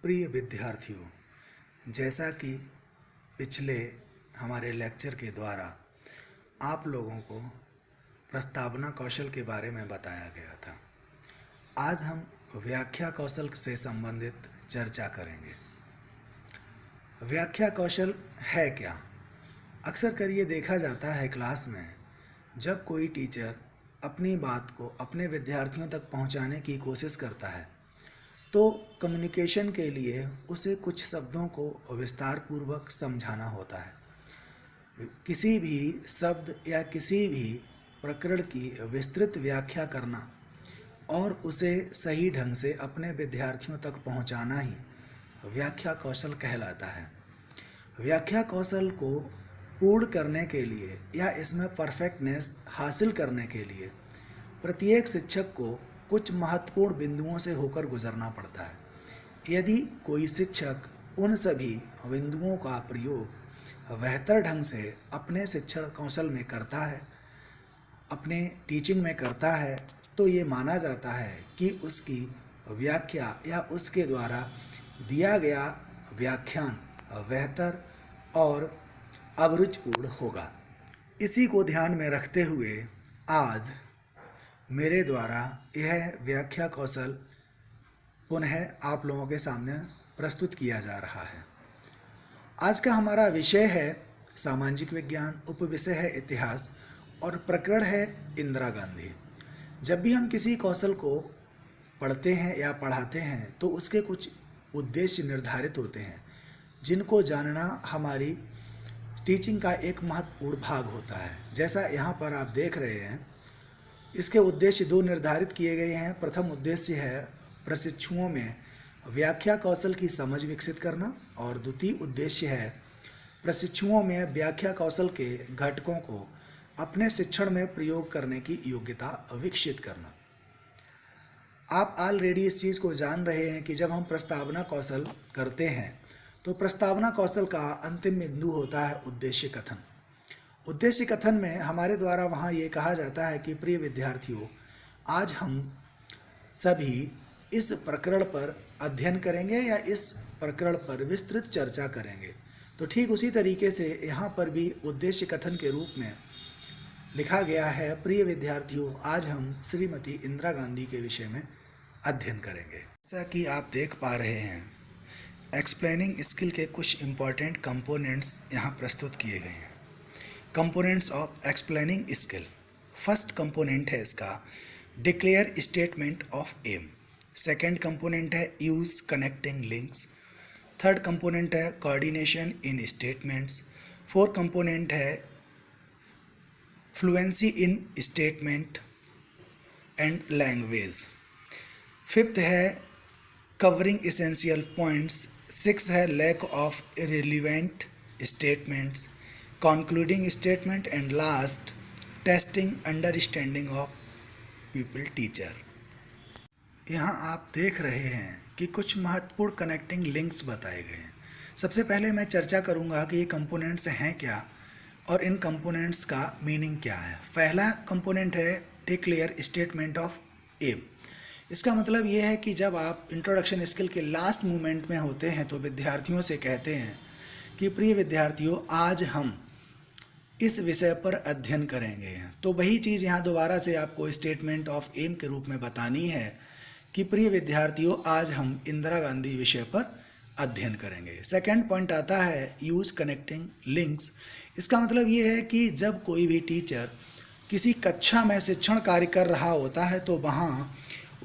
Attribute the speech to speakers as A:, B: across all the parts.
A: प्रिय विद्यार्थियों, जैसा कि पिछले हमारे लेक्चर के द्वारा आप लोगों को प्रस्तावना कौशल के बारे में बताया गया था, आज हम व्याख्या कौशल से संबंधित चर्चा करेंगे। व्याख्या कौशल है क्या? अक्सर कर ये देखा जाता है क्लास में, जब कोई टीचर अपनी बात को अपने विद्यार्थियों तक पहुंचाने की कोशिश करता है तो कम्युनिकेशन के लिए उसे कुछ शब्दों को विस्तार पूर्वक समझाना होता है। किसी भी शब्द या किसी भी प्रकरण की विस्तृत व्याख्या करना और उसे सही ढंग से अपने विद्यार्थियों तक पहुंचाना ही व्याख्या कौशल कहलाता है। व्याख्या कौशल को पूर्ण करने के लिए या इसमें परफेक्टनेस हासिल करने के लिए प्रत्येक शिक्षक को कुछ महत्वपूर्ण बिंदुओं से होकर गुजरना पड़ता है। यदि कोई शिक्षक उन सभी बिंदुओं का प्रयोग बेहतर ढंग से अपने शिक्षण कौशल में करता है, अपने टीचिंग में करता है, तो ये माना जाता है कि उसकी व्याख्या या उसके द्वारा दिया गया व्याख्यान बेहतर और अभिरुचिपूर्ण होगा। इसी को ध्यान में रखते हुए आज मेरे द्वारा यह व्याख्या कौशल पुनः आप लोगों के सामने प्रस्तुत किया जा रहा है। आज का हमारा विषय है सामाजिक विज्ञान, उपविषय है इतिहास और प्रकरण है इंदिरा गांधी। जब भी हम किसी कौशल को पढ़ते हैं या पढ़ाते हैं तो उसके कुछ उद्देश्य निर्धारित होते हैं, जिनको जानना हमारी टीचिंग का एक महत्वपूर्ण भाग होता है। जैसा यहाँ पर आप देख रहे हैं, इसके उद्देश्य दो निर्धारित किए गए हैं। प्रथम उद्देश्य है प्रशिक्षुओं में व्याख्या कौशल की समझ विकसित करना और द्वितीय उद्देश्य है प्रशिक्षुओं में व्याख्या कौशल के घटकों को अपने शिक्षण में प्रयोग करने की योग्यता विकसित करना। आप ऑलरेडी इस चीज़ को जान रहे हैं कि जब हम प्रस्तावना कौशल करते हैं तो प्रस्तावना कौशल का अंतिम बिंदु होता है उद्देश्य कथन। उद्देश्य कथन में हमारे द्वारा वहाँ ये कहा जाता है कि प्रिय विद्यार्थियों, आज हम सभी इस प्रकरण पर अध्ययन करेंगे या इस प्रकरण पर विस्तृत चर्चा करेंगे। तो ठीक उसी तरीके से यहाँ पर भी उद्देश्य कथन के रूप में लिखा गया है, प्रिय विद्यार्थियों, आज हम श्रीमती इंदिरा गांधी के विषय में अध्ययन करेंगे। जैसा कि आप देख पा रहे हैं, एक्सप्लेनिंग स्किल के कुछ इम्पॉर्टेंट कंपोनेंट्स यहाँ प्रस्तुत किए गए हैं। Components of explaining skill. First component है इसका declare statement of aim. Second component है use connecting links. Third component है coordination in statements. Fourth component है fluency in statement and language. Fifth है कवरिंग एसेंशियल पॉइंट्स। सिक्स है lack of irrelevant statements, concluding statement and last testing understanding of pupil teacher। यहाँ आप देख रहे हैं कि कुछ महत्वपूर्ण कनेक्टिंग लिंक्स बताए गए हैं। सबसे पहले मैं चर्चा करूँगा कि ये कंपोनेंट्स हैं क्या और इन कंपोनेंट्स का मीनिंग क्या है। पहला कंपोनेंट है डिक्लेयर स्टेटमेंट ऑफ एम। इसका मतलब ये है कि जब आप इंट्रोडक्शन स्किल के लास्ट मोमेंट में होते हैं तो विद्यार्थियों से कहते हैं कि प्रिय विद्यार्थियों, आज हम इस विषय पर अध्ययन करेंगे। तो वही चीज़ यहाँ दोबारा से आपको स्टेटमेंट ऑफ एम के रूप में बतानी है कि प्रिय विद्यार्थियों, आज हम इंदिरा गांधी विषय पर अध्ययन करेंगे। सेकंड पॉइंट आता है यूज कनेक्टिंग लिंक्स। इसका मतलब ये है कि जब कोई भी टीचर किसी कक्षा में शिक्षण कार्य कर रहा होता है तो वहाँ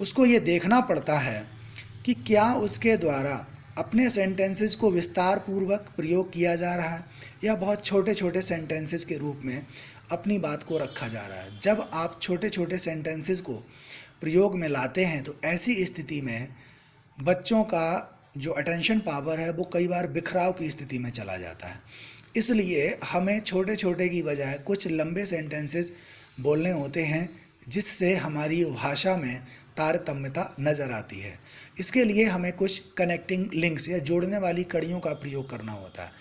A: उसको ये देखना पड़ता है कि क्या उसके द्वारा अपने सेंटेंसेस को विस्तार पूर्वक प्रयोग किया जा रहा है या बहुत छोटे छोटे सेंटेंसेस के रूप में अपनी बात को रखा जा रहा है। जब आप छोटे छोटे सेंटेंसेस को प्रयोग में लाते हैं तो ऐसी स्थिति में बच्चों का जो अटेंशन पावर है वो कई बार बिखराव की स्थिति में चला जाता है। इसलिए हमें छोटे छोटे की बजाय कुछ लंबे सेंटेंसेस बोलने होते हैं, जिससे हमारी भाषा में तारतम्यता नज़र आती है। इसके लिए हमें कुछ कनेक्टिंग लिंक्स या जोड़ने वाली कड़ियों का प्रयोग करना होता है।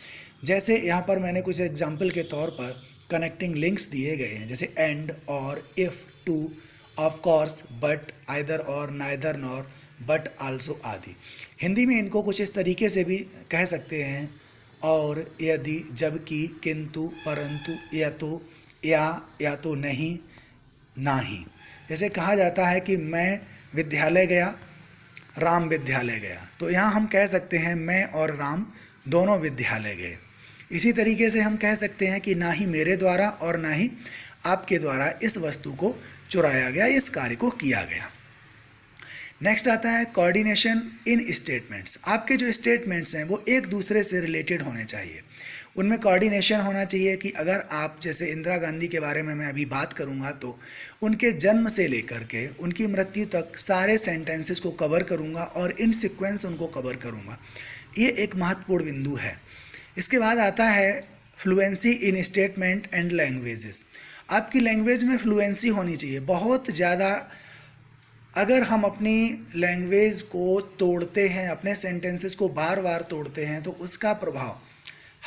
A: जैसे यहाँ पर मैंने कुछ एग्जाम्पल के तौर पर कनेक्टिंग लिंक्स दिए गए हैं, जैसे and, or, if, to, of course, but, either or, neither nor, but also आदि। हिंदी में इनको कुछ इस तरीके से भी कह सकते हैं, और, यदि, जबकि, किंतु, परंतु, या तो नहीं, ना ही। जैसे कहा जाता है कि मैं विद्यालय गया, राम विद्यालय गया, तो यहाँ हम कह सकते हैं मैं और राम दोनों विद्यालय गए। इसी तरीके से हम कह सकते हैं कि ना ही मेरे द्वारा और ना ही आपके द्वारा इस वस्तु को चुराया गया, इस कार्य को किया गया। नेक्स्ट आता है कोऑर्डिनेशन इन स्टेटमेंट्स। आपके जो स्टेटमेंट्स हैं वो एक दूसरे से रिलेटेड होने चाहिए, उनमें कोऑर्डिनेशन होना चाहिए। कि अगर आप, जैसे इंदिरा गांधी के बारे में मैं अभी बात करूंगा, तो उनके जन्म से लेकर के उनकी मृत्यु तक सारे सेंटेंसेस को कवर करूंगा और इन सीक्वेंस उनको कवर करूंगा। ये एक महत्वपूर्ण बिंदु है। इसके बाद आता है fluency in statement and languages. आपकी लैंग्वेज में फ्लुएंसी होनी चाहिए बहुत ज़्यादा। अगर हम अपनी लैंग्वेज को तोड़ते हैं, अपने सेंटेंसेस को बार बार तोड़ते हैं, तो उसका प्रभाव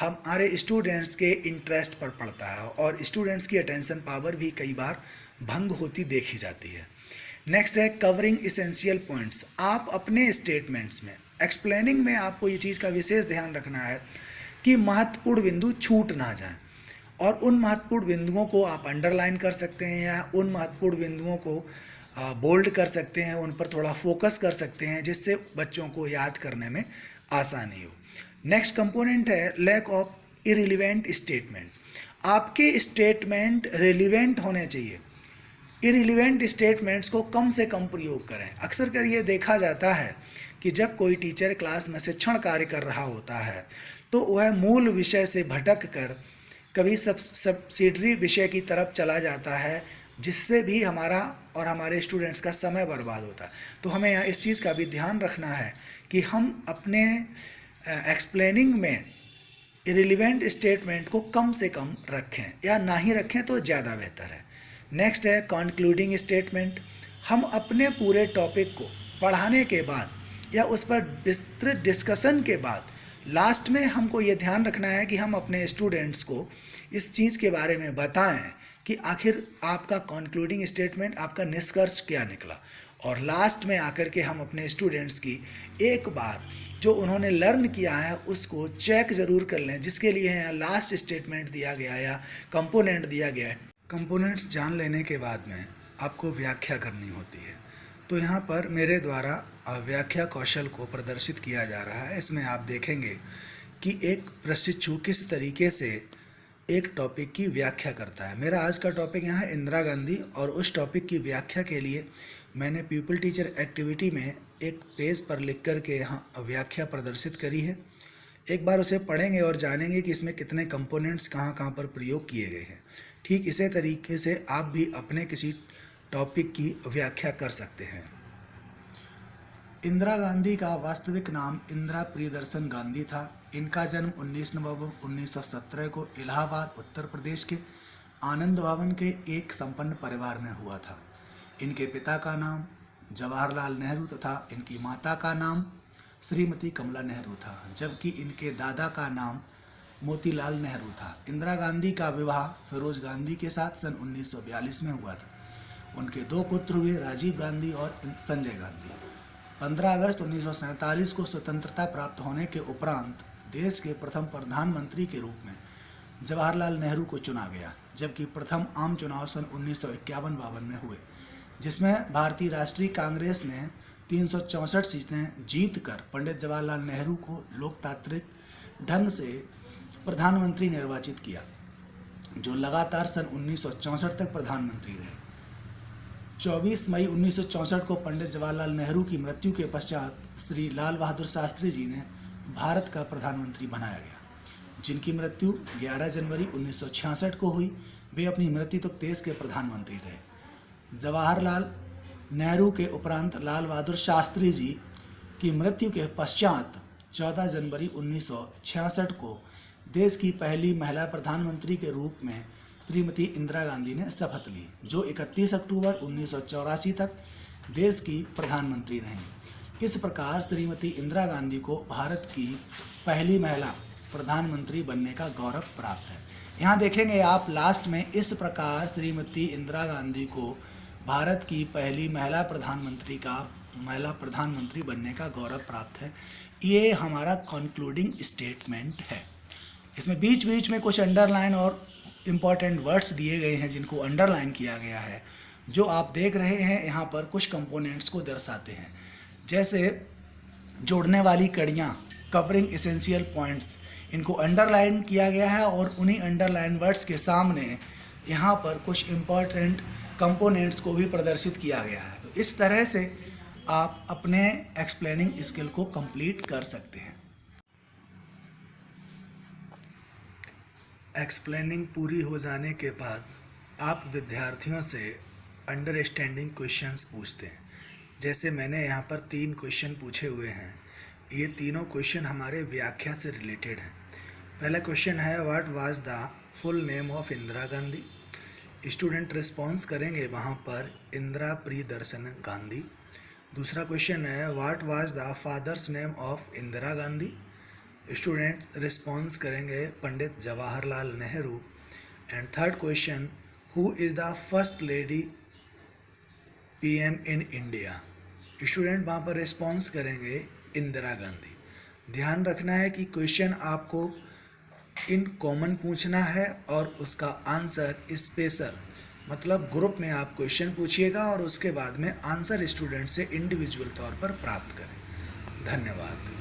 A: हमारे स्टूडेंट्स के इंटरेस्ट पर पड़ता है और स्टूडेंट्स की अटेंशन पावर भी कई बार भंग होती देखी जाती है। नेक्स्ट है कवरिंग इसेंशियल पॉइंट्स। आप अपने स्टेटमेंट्स में, एक्सप्लेनिंग में आपको ये चीज़ का विशेष ध्यान रखना है कि महत्वपूर्ण बिंदु छूट ना जाए, और उन महत्वपूर्ण बिंदुओं को आप अंडरलाइन कर सकते हैं या उन महत्वपूर्ण बिंदुओं को बोल्ड कर सकते हैं, उन पर थोड़ा फोकस कर सकते हैं, जिससे बच्चों को याद करने में आसानी हो। नेक्स्ट कंपोनेंट है लैक ऑफ इरिलीवेंट स्टेटमेंट। आपके स्टेटमेंट रिलीवेंट होने चाहिए। इरिलीवेंट स्टेटमेंट्स को कम से कम प्रयोग करें। अक्सर कर ये देखा जाता है कि जब कोई टीचर क्लास में शिक्षण कार्य कर रहा होता है तो वह मूल विषय से भटक कर कभी सब्सिडरी विषय की तरफ चला जाता है, जिससे भी हमारा और हमारे स्टूडेंट्स का समय बर्बाद होता है। तो हमें यहाँ इस चीज़ का भी ध्यान रखना है कि हम अपने एक्सप्लेनिंग में इरिलीवेंट स्टेटमेंट को कम से कम रखें, या ना ही रखें तो ज़्यादा बेहतर है। नेक्स्ट है कंक्लूडिंग स्टेटमेंट। हम अपने पूरे टॉपिक को पढ़ाने के बाद या उस पर विस्तृत डिस्कशन के बाद लास्ट में हमको ये ध्यान रखना है कि हम अपने स्टूडेंट्स को इस चीज़ के बारे में बताएं कि आखिर आपका कंक्लूडिंग स्टेटमेंट, आपका निष्कर्ष क्या निकला। और लास्ट में आकर के हम अपने स्टूडेंट्स की एक बार जो उन्होंने लर्न किया है उसको चेक ज़रूर कर लें, जिसके लिए यहाँ लास्ट स्टेटमेंट दिया गया या कंपोनेंट दिया गया है। कंपोनेंट्स जान लेने के बाद में आपको व्याख्या करनी होती है। तो यहाँ पर मेरे द्वारा व्याख्या कौशल को प्रदर्शित किया जा रहा है। इसमें आप देखेंगे कि एक प्रशिक्षु किस तरीके से एक टॉपिक की व्याख्या करता है। मेरा आज का टॉपिक यहाँ है इंदिरा गांधी, और उस टॉपिक की व्याख्या के लिए मैंने पीपल टीचर एक्टिविटी में एक पेज पर लिख कर के यहाँ व्याख्या प्रदर्शित करी है। एक बार उसे पढ़ेंगे और जानेंगे कि इसमें कितने कंपोनेंट्स कहाँ कहाँ पर प्रयोग किए गए हैं। ठीक इसी तरीके से आप भी अपने किसी टॉपिक की व्याख्या कर सकते हैं। इंदिरा गांधी का वास्तविक नाम इंदिरा प्रियदर्शन गांधी था। इनका जन्म 19 नवंबर 1917 को इलाहाबाद उत्तर प्रदेश के आनंद भवन के एक संपन्न परिवार में हुआ था। इनके पिता का नाम जवाहरलाल नेहरू तथा इनकी माता का नाम श्रीमती कमला नेहरू था, जबकि इनके दादा का नाम मोतीलाल नेहरू था। इंदिरा गांधी का विवाह फिरोज गांधी के साथ सन 1942 में हुआ था। उनके दो पुत्र हुए, राजीव गांधी और संजय गांधी। 15 अगस्त 1947 को स्वतंत्रता प्राप्त होने के उपरांत देश के प्रथम प्रधानमंत्री के रूप में जवाहरलाल नेहरू को चुना गया, जबकि प्रथम आम चुनाव सन 1951-52 में हुए, जिसमें भारतीय राष्ट्रीय कांग्रेस ने 364 सीटें जीतकर पंडित जवाहरलाल नेहरू को लोकतांत्रिक ढंग से प्रधानमंत्री निर्वाचित किया, जो लगातार सन 1964 तक प्रधानमंत्री रहे। 24 मई 1964 को पंडित जवाहरलाल नेहरू की मृत्यु के पश्चात श्री लाल बहादुर शास्त्री जी ने भारत का प्रधानमंत्री बनाया गया, जिनकी मृत्यु 11 जनवरी 1966 को हुई। वे अपनी मृत्यु तक देश के प्रधानमंत्री रहे। जवाहरलाल नेहरू के उपरांत लाल बहादुर शास्त्री जी की मृत्यु के पश्चात 14 जनवरी 1966 को देश की पहली महिला प्रधानमंत्री के रूप में श्रीमती इंदिरा गांधी ने शपथ ली, जो 31 अक्टूबर 1984 तक देश की प्रधानमंत्री रहीं। इस प्रकार श्रीमती इंदिरा गांधी को भारत की पहली महिला प्रधानमंत्री बनने का गौरव प्राप्त है। यहाँ देखेंगे आप लास्ट में, इस प्रकार श्रीमती इंदिरा गांधी को भारत की पहली महिला प्रधानमंत्री का महिला प्रधानमंत्री बनने का गौरव प्राप्त है। ये हमारा कंक्लूडिंग स्टेटमेंट है। इसमें बीच बीच में कुछ अंडरलाइन और इम्पॉर्टेंट वर्ड्स दिए गए हैं जिनको अंडरलाइन किया गया है। जो आप देख रहे हैं यहाँ पर कुछ कंपोनेंट्स को दर्शाते हैं, जैसे जोड़ने वाली कड़ियाँ, कवरिंग एसेंशियल पॉइंट्स, इनको अंडरलाइन किया गया है और उन्हीं अंडरलाइन वर्ड्स के सामने यहाँ पर कुछ इम्पॉर्टेंट कंपोनेंट्स को भी प्रदर्शित किया गया है। तो इस तरह से आप अपने एक्सप्लेनिंग स्किल को कंप्लीट कर सकते हैं। एक्सप्लेनिंग पूरी हो जाने के बाद आप विद्यार्थियों से अंडरस्टैंडिंग क्वेश्चंस पूछते हैं। जैसे मैंने यहाँ पर 3 क्वेश्चन पूछे हुए हैं। ये तीनों क्वेश्चन हमारे व्याख्या से रिलेटेड हैं। पहला क्वेश्चन है what was the full name of Indira Gandhi. Student response करेंगे वहाँ पर इंदिरा प्रियदर्शन गांधी। दूसरा क्वेश्चन है what was the father's name of Indira Gandhi. Student response करेंगे Pandit Jawaharlal Nehru. And third question who is the first lady PM in India. Student वहाँ पर रिस्पॉन्स करेंगे इंदिरा गांधी। ध्यान रखना है कि क्वेश्चन आपको इन कॉमन पूछना है और उसका आंसर स्पेशल, मतलब ग्रुप में आप क्वेश्चन पूछिएगा और उसके बाद में आंसर स्टूडेंट से इंडिविजुअल तौर पर प्राप्त करें। धन्यवाद।